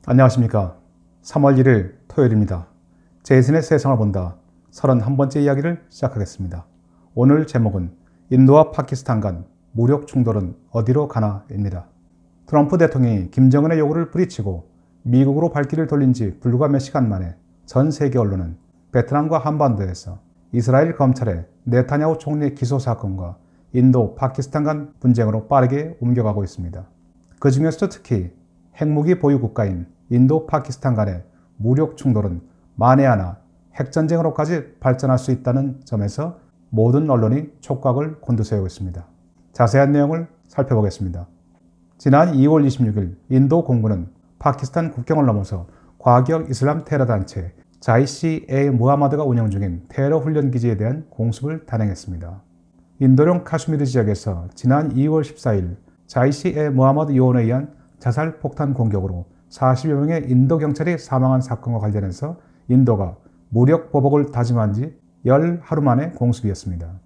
안녕하십니까. 3월 1일 토요일입니다. 제이슨의 세상을 본다 31번째 이야기를 시작하겠습니다. 오늘 제목은 인도와 파키스탄 간 무력 충돌은 어디로 가나입니다. 트럼프 대통령이 김정은의 요구를 뿌리치고 미국으로 발길을 돌린 지 불과 몇 시간 만에 전 세계 언론은 베트남과 한반도에서 이스라엘 검찰의 네타냐후 총리의 기소 사건과 인도, 파키스탄 간 분쟁으로 빠르게 옮겨가고 있습니다. 그 중에서도 특히 핵무기 보유 국가인 인도, 파키스탄 간의 무력 충돌은 만에 하나 핵전쟁으로까지 발전할 수 있다는 점에서 모든 언론이 촉각을 곤두세우고 있습니다. 자세한 내용을 살펴보겠습니다. 지난 2월 26일 인도 공군은 파키스탄 국경을 넘어서 과격 이슬람 테러 단체 자이시-에 무하마드가 운영 중인 테러 훈련 기지에 대한 공습을 단행했습니다. 인도령 카슈미르 지역에서 지난 2월 14일 자이시-에 무하마드 요원에 의한 자살 폭탄 공격으로 40여 명의 인도 경찰이 사망한 사건과 관련해서 인도가 무력 보복을 다짐한 지 열 하루 만의 공습이었습니다.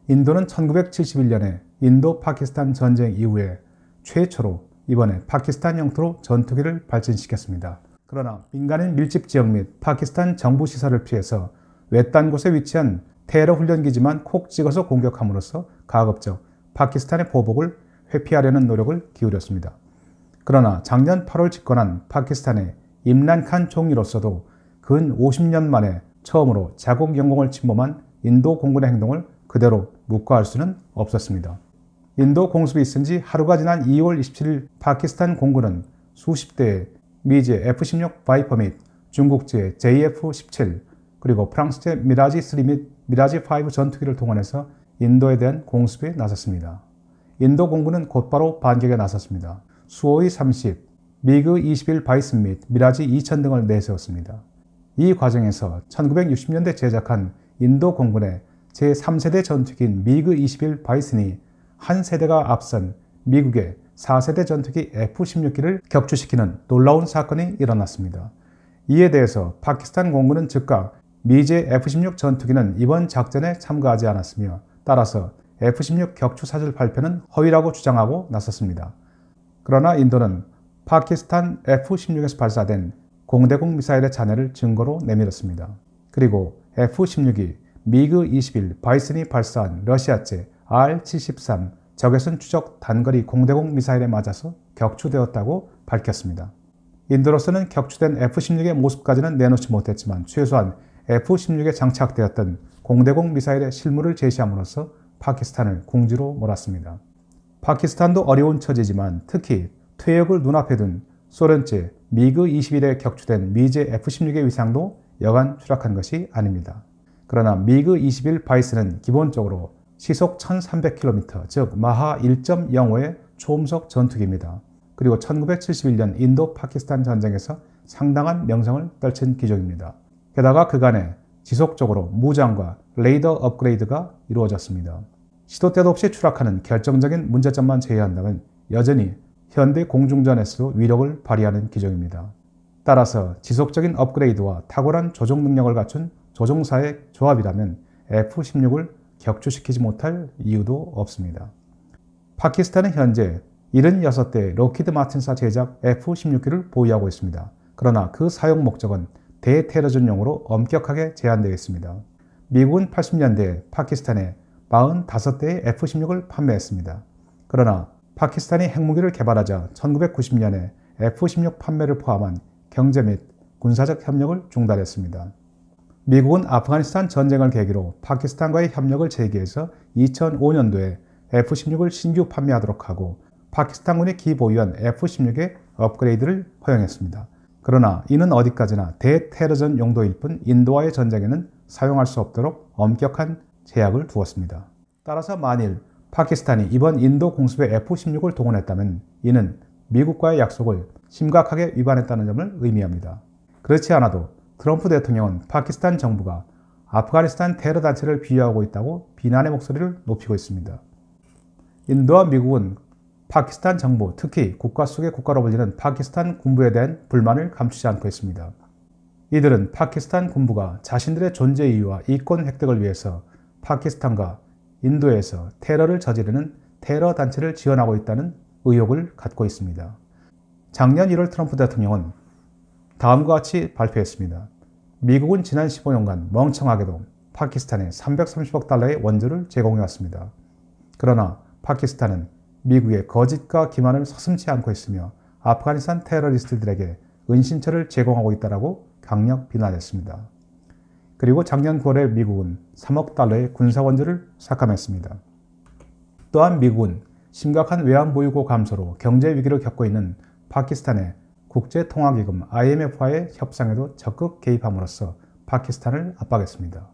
인도는 1971년에 인도 파키스탄 전쟁 이후에 최초로 이번에 파키스탄 영토로 전투기를 발진시켰습니다. 그러나 민간인 밀집 지역 및 파키스탄 정부 시설을 피해서 외딴 곳에 위치한 테러 훈련 기지만 콕 찍어서 공격함으로써 가급적 파키스탄의 보복을 회피하려는 노력을 기울였습니다. 그러나 작년 8월 집권한 파키스탄의 임란 칸 총리로서도 근 50년 만에 처음으로 자국 영공을 침범한 인도 공군의 행동을 그대로 묵과할 수는 없었습니다. 인도 공습이 있은 지 하루가 지난 2월 27일 파키스탄 공군은 수십 대의 미제 F-16 바이퍼 및 중국제 JF-17 그리고 프랑스제 미라지-3 및 미라지-5 전투기를 동원해서 인도에 대한 공습에 나섰습니다. 인도 공군은 곧바로 반격에 나섰습니다. 수호이 30, 미그 21 바이슨 및 미라지 2000 등을 내세웠습니다. 이 과정에서 1960년대 제작한 인도 공군의 제3세대 전투기인 미그 21 바이슨이 한 세대가 앞선 미국의 4세대 전투기 F-16기를 격추시키는 놀라운 사건이 일어났습니다. 이에 대해서 파키스탄 공군은 즉각 미제 F-16 전투기는 이번 작전에 참가하지 않았으며 따라서 F-16 격추 사실 발표는 허위라고 주장하고 나섰습니다. 그러나 인도는 파키스탄 F-16에서 발사된 공대공 미사일의 잔해를 증거로 내밀었습니다. 그리고 F-16이 미그 21 바이슨이 발사한 러시아제 R-73 적외선 추적 단거리 공대공 미사일에 맞아서 격추되었다고 밝혔습니다. 인도로서는 격추된 F-16의 모습까지는 내놓지 못했지만 최소한 F-16에 장착되었던 공대공 미사일의 실물을 제시함으로써 파키스탄을 궁지로 몰았습니다. 파키스탄도 어려운 처지지만 특히 퇴역을 눈앞에 둔 소련제 미그 21에 격추된 미제 F-16의 위상도 여간 추락한 것이 아닙니다. 그러나 미그 21 바이슨은 기본적으로 시속 1300km, 즉 마하 1.05의 초음속 전투기입니다. 그리고 1971년 인도 파키스탄 전쟁에서 상당한 명성을 떨친 기종입니다. 게다가 그간에 지속적으로 무장과 레이더 업그레이드가 이루어졌습니다. 시도 때도 없이 추락하는 결정적인 문제점만 제외한다면 여전히 현대 공중전에서도 위력을 발휘하는 기종입니다. 따라서 지속적인 업그레이드와 탁월한 조종 능력을 갖춘 조종사의 조합이라면 F-16을 격추시키지 못할 이유도 없습니다. 파키스탄은 현재 76대 록히드 마틴사 제작 F-16기를 보유하고 있습니다. 그러나 그 사용 목적은 대테러전용으로 엄격하게 제한되어 있습니다. 미국은 80년대에 파키스탄에 45대의 F-16을 판매했습니다. 그러나 파키스탄이 핵무기를 개발하자 1990년에 F-16 판매를 포함한 경제 및 군사적 협력을 중단했습니다. 미국은 아프가니스탄 전쟁을 계기로 파키스탄과의 협력을 재개해서 2005년도에 F-16을 신규 판매하도록 하고 파키스탄군이 기보유한 F-16의 업그레이드를 허용했습니다. 그러나 이는 어디까지나 대테러전 용도일 뿐 인도와의 전쟁에는 사용할 수 없도록 엄격한 제약을 두었습니다. 따라서 만일 파키스탄이 이번 인도 공습에 F-16을 동원했다면 이는 미국과의 약속을 심각하게 위반했다는 점을 의미합니다. 그렇지 않아도 트럼프 대통령은 파키스탄 정부가 아프가니스탄 테러 단체를 비유하고 있다고 비난의 목소리를 높이고 있습니다. 인도와 미국은 파키스탄 정부, 특히 국가 속의 국가로 불리는 파키스탄 군부에 대한 불만을 감추지 않고 있습니다. 이들은 파키스탄 군부가 자신들의 존재 이유와 이권 획득을 위해서 파키스탄과 인도에서 테러를 저지르는 테러 단체를 지원하고 있다는 의혹을 갖고 있습니다. 작년 1월 트럼프 대통령은 다음과 같이 발표했습니다. 미국은 지난 15년간 멍청하게도 파키스탄에 330억 달러의 원조를 제공해왔습니다. 그러나 파키스탄은 미국의 거짓과 기만을 서슴지 않고 있으며 아프가니스탄 테러리스트들에게 은신처를 제공하고 있다고 강력 비난했습니다. 그리고 작년 9월에 미국은 3억 달러의 군사원조를 삭감했습니다. 또한 미국은 심각한 외환보유고 감소로 경제 위기를 겪고 있는 파키스탄의 국제통화기금 IMF와의 협상에도 적극 개입함으로써 파키스탄을 압박했습니다.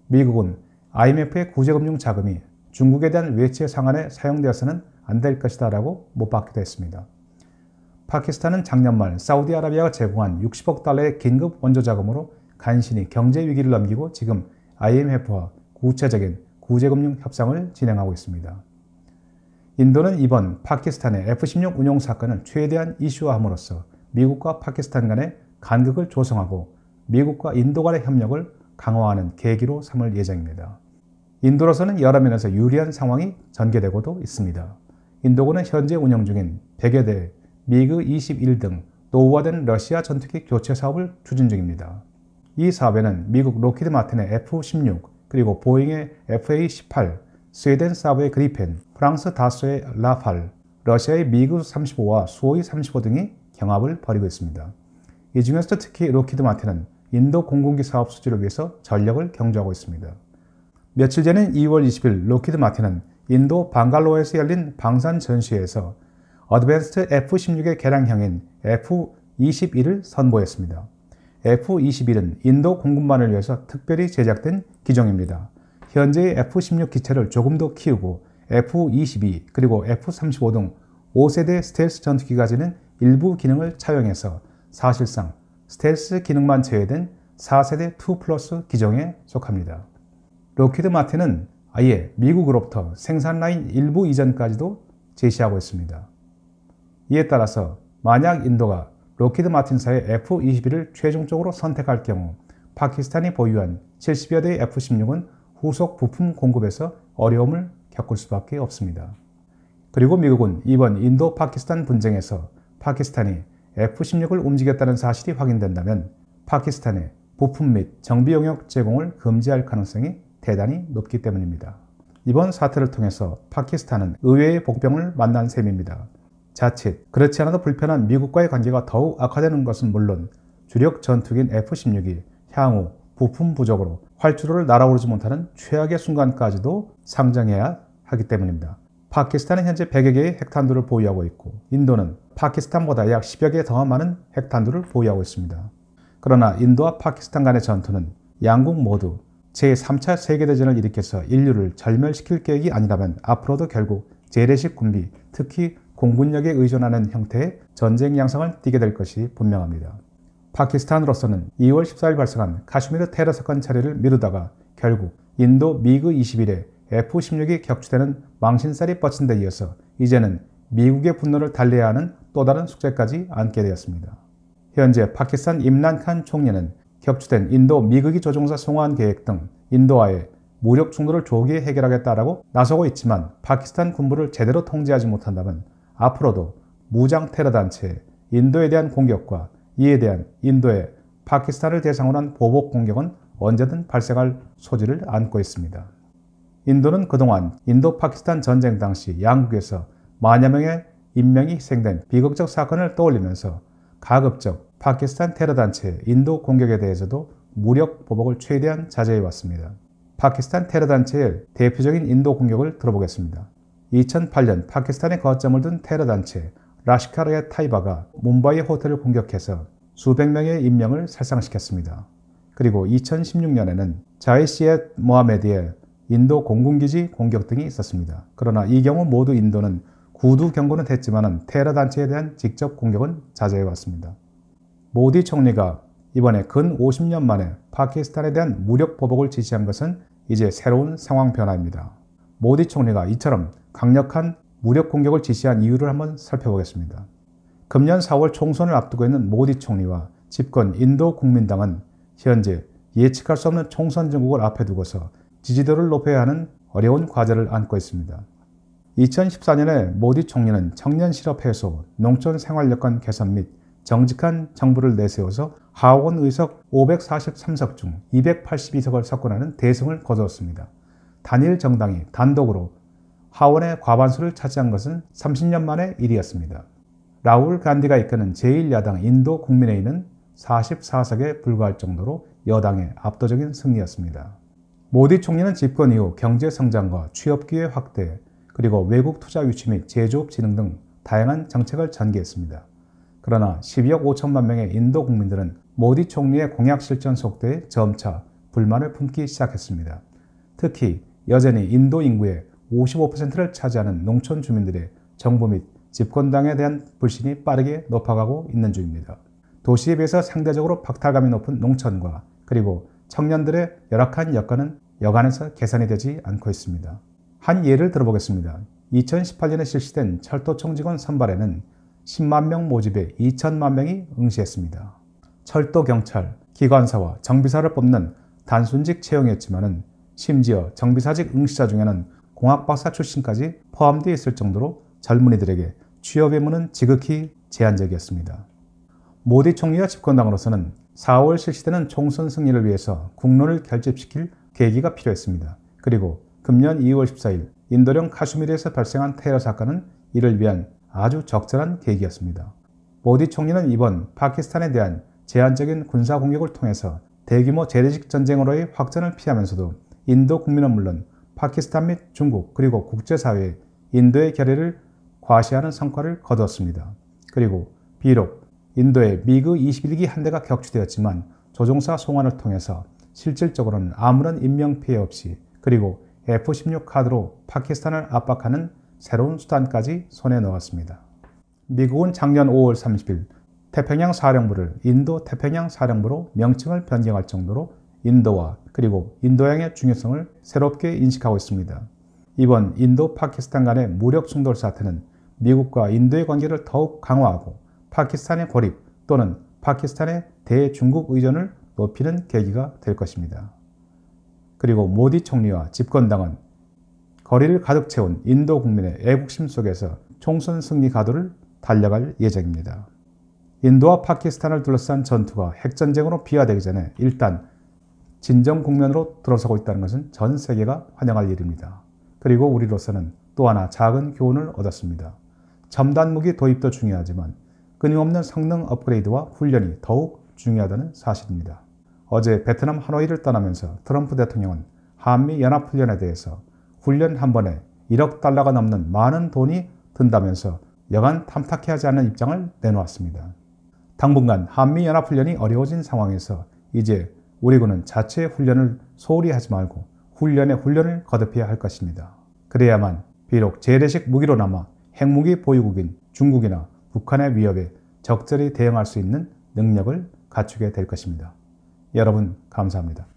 미국은 IMF의 구제금융 자금이 중국에 대한 외채 상환에 사용되어서는 안 될 것이다 라고 못 받기도 했습니다. 파키스탄은 작년 말 사우디아라비아가 제공한 60억 달러의 긴급 원조 자금으로 간신히 경제 위기를 넘기고 지금 IMF와 구체적인 구제금융 협상을 진행하고 있습니다. 인도는 이번 파키스탄의 F-16 운용 사건을 최대한 이슈화함으로써 미국과 파키스탄 간의 간극을 조성하고 미국과 인도 간의 협력을 강화하는 계기로 삼을 예정입니다. 인도로서는 여러 면에서 유리한 상황이 전개되고도 있습니다. 인도군은 현재 운영 중인 100여 대 미그 21 등 노후화된 러시아 전투기 교체 사업을 추진 중입니다. 이 사업에는 미국 로키드 마틴의 F-16, 그리고 보잉의 FA-18, 스웨덴 사브의 그리펜, 프랑스 다소의 라팔, 러시아의 미그 35와 수호이 35 등이 경합을 벌이고 있습니다. 이 중에서도 특히 로키드 마틴은 인도 공군기 사업 수주를 위해서 전력을 경주하고 있습니다. 며칠 전인 2월 20일 로키드 마틴은 인도 방갈로에서 열린 방산 전시회에서 어드밴스드 F-16의 개량형인 F-21을 선보였습니다. F-21은 인도 공군만을 위해서 특별히 제작된 기종입니다. 현재의 F-16 기체를 조금 더 키우고 F-22 그리고 F-35 등 5세대 스텔스 전투기가 가지는 일부 기능을 차용해서 사실상 스텔스 기능만 제외된 4세대 2플러스 기종에 속합니다. 로키드 마틴은 아예 미국으로부터 생산 라인 일부 이전까지도 제시하고 있습니다. 이에 따라서 만약 인도가 로키드 마틴사의 F-22를 최종적으로 선택할 경우 파키스탄이 보유한 70여 대의 F-16은 후속 부품 공급에서 어려움을 겪을 수밖에 없습니다. 그리고 미국은 이번 인도-파키스탄 분쟁에서 파키스탄이 F-16을 움직였다는 사실이 확인된다면 파키스탄의 부품 및 정비 용역 제공을 금지할 가능성이 대단히 높기 때문입니다. 이번 사태를 통해서 파키스탄은 의외의 복병을 만난 셈입니다. 자칫 그렇지 않아도 불편한 미국과의 관계가 더욱 악화되는 것은 물론 주력 전투기인 F-16이 향후 부품 부족으로 활주로를 날아오르지 못하는 최악의 순간까지도 상정해야 하기 때문입니다. 파키스탄은 현재 100여 개의 핵탄두를 보유하고 있고 인도는 파키스탄보다 약 10여 개 더 많은 핵탄두를 보유하고 있습니다. 그러나 인도와 파키스탄 간의 전투는 양국 모두 제3차 세계대전을 일으켜서 인류를 절멸시킬 계획이 아니라면 앞으로도 결국 재래식 군비, 특히 공군력에 의존하는 형태의 전쟁 양상을 띠게 될 것이 분명합니다. 파키스탄으로서는 2월 14일 발생한 카슈미르 테러 사건 처리를 미루다가 결국 인도 미그 21에 F-16이 격추되는 망신살이 뻗친 데 이어서 이제는 미국의 분노를 달래야 하는 또 다른 숙제까지 안게 되었습니다. 현재 파키스탄 임란 칸 총리는 격추된 인도 미국이 조종사 송환 계획 등 인도와의 무력 충돌을 조기에 해결하겠다라고 나서고 있지만 파키스탄 군부를 제대로 통제하지 못한다면 앞으로도 무장 테러 단체 인도에 대한 공격과 이에 대한 인도의 파키스탄을 대상으로 한 보복 공격은 언제든 발생할 소지를 안고 있습니다. 인도는 그동안 인도-파키스탄 전쟁 당시 양국에서 만여 명의 인명이 희생된 비극적 사건을 떠올리면서 가급적 파키스탄 테러단체 인도 공격에 대해서도 무력 보복을 최대한 자제해왔습니다. 파키스탄 테러단체의 대표적인 인도 공격을 들어보겠습니다. 2008년 파키스탄에 거점을 둔 테러단체 라시카르 타이바가 뭄바이 호텔을 공격해서 수백 명의 인명을 살상시켰습니다. 그리고 2016년에는 자이시앳 모하메드의 인도 공군기지 공격 등이 있었습니다. 그러나 이 경우 모두 인도는 구두 경고는 했지만 테러단체에 대한 직접 공격은 자제해왔습니다. 모디 총리가 이번에 근 50년 만에 파키스탄에 대한 무력 보복을 지시한 것은 이제 새로운 상황 변화입니다. 모디 총리가 이처럼 강력한 무력 공격을 지시한 이유를 한번 살펴보겠습니다. 금년 4월 총선을 앞두고 있는 모디 총리와 집권 인도 국민당은 현재 예측할 수 없는 총선 정국을 앞에 두고서 지지도를 높여야 하는 어려운 과제를 안고 있습니다. 2014년에 모디 총리는 청년 실업 해소, 농촌 생활 여건 개선 및 정직한 정부를 내세워서 하원 의석 543석 중 282석을 석권하는 대승을 거두었습니다. 단일 정당이 단독으로 하원의 과반수를 차지한 것은 30년 만의 일이었습니다. 라울 간디가 이끄는 제1야당 인도 국민회의는 44석에 불과할 정도로 여당의 압도적인 승리였습니다. 모디 총리는 집권 이후 경제 성장과 취업 기회 확대, 그리고 외국 투자 유치 및 제조업 진흥 등 다양한 정책을 전개했습니다. 그러나 12억 5천만 명의 인도 국민들은 모디 총리의 공약 실천 속도에 점차 불만을 품기 시작했습니다. 특히 여전히 인도 인구의 55%를 차지하는 농촌 주민들의 정부 및 집권당에 대한 불신이 빠르게 높아가고 있는 중입니다. 도시에 비해서 상대적으로 박탈감이 높은 농촌과 그리고 청년들의 열악한 여건은 여간해서 개선이 되지 않고 있습니다. 한 예를 들어보겠습니다. 2018년에 실시된 철도청 직원 선발에는 10만 명 모집에 2천만 명이 응시했습니다. 철도 경찰, 기관사와 정비사를 뽑는 단순직 채용이었지만 심지어 정비사직 응시자 중에는 공학박사 출신까지 포함되어 있을 정도로 젊은이들에게 취업 의무는 지극히 제한적이었습니다. 모디 총리와 집권당으로서는 4월 실시되는 총선 승리를 위해서 국론을 결집시킬 계기가 필요했습니다. 그리고 금년 2월 14일 인도령 카슈미르에서 발생한 테러 사건은 이를 위한 아주 적절한 계기였습니다. 모디 총리는 이번 파키스탄에 대한 제한적인 군사 공격을 통해서 대규모 재래식 전쟁으로의 확전을 피하면서도 인도 국민은 물론 파키스탄 및 중국 그리고 국제사회에 인도의 결의를 과시하는 성과를 거두었습니다. 그리고 비록 인도의 미그 21기 한 대가 격추되었지만 조종사 송환을 통해서 실질적으로는 아무런 인명피해 없이 그리고 F-16 카드로 파키스탄을 압박하는 새로운 수단까지 손에 넣었습니다. 미국은 작년 5월 30일 태평양 사령부를 인도 태평양 사령부로 명칭을 변경할 정도로 인도와 그리고 인도양의 중요성을 새롭게 인식하고 있습니다. 이번 인도 파키스탄 간의 무력 충돌 사태는 미국과 인도의 관계를 더욱 강화하고 파키스탄의 고립 또는 파키스탄의 대중국 의존을 높이는 계기가 될 것입니다. 그리고 모디 총리와 집권당은 거리를 가득 채운 인도 국민의 애국심 속에서 총선 승리 가도를 달려갈 예정입니다. 인도와 파키스탄을 둘러싼 전투가 핵전쟁으로 비화되기 전에 일단 진정 국면으로 들어서고 있다는 것은 전 세계가 환영할 일입니다. 그리고 우리로서는 또 하나 작은 교훈을 얻었습니다. 첨단 무기 도입도 중요하지만 끊임없는 성능 업그레이드와 훈련이 더욱 중요하다는 사실입니다. 어제 베트남 하노이를 떠나면서 트럼프 대통령은 한미 연합훈련에 대해서 훈련 한 번에 1억 달러가 넘는 많은 돈이 든다면서 여간 탐탁해하지 않는 입장을 내놓았습니다. 당분간 한미 연합훈련이 어려워진 상황에서 이제 우리 군은 자체 훈련을 소홀히 하지 말고 훈련에 훈련을 거듭해야 할 것입니다. 그래야만 비록 재래식 무기로나마 핵무기 보유국인 중국이나 북한의 위협에 적절히 대응할 수 있는 능력을 갖추게 될 것입니다. 여러분 감사합니다.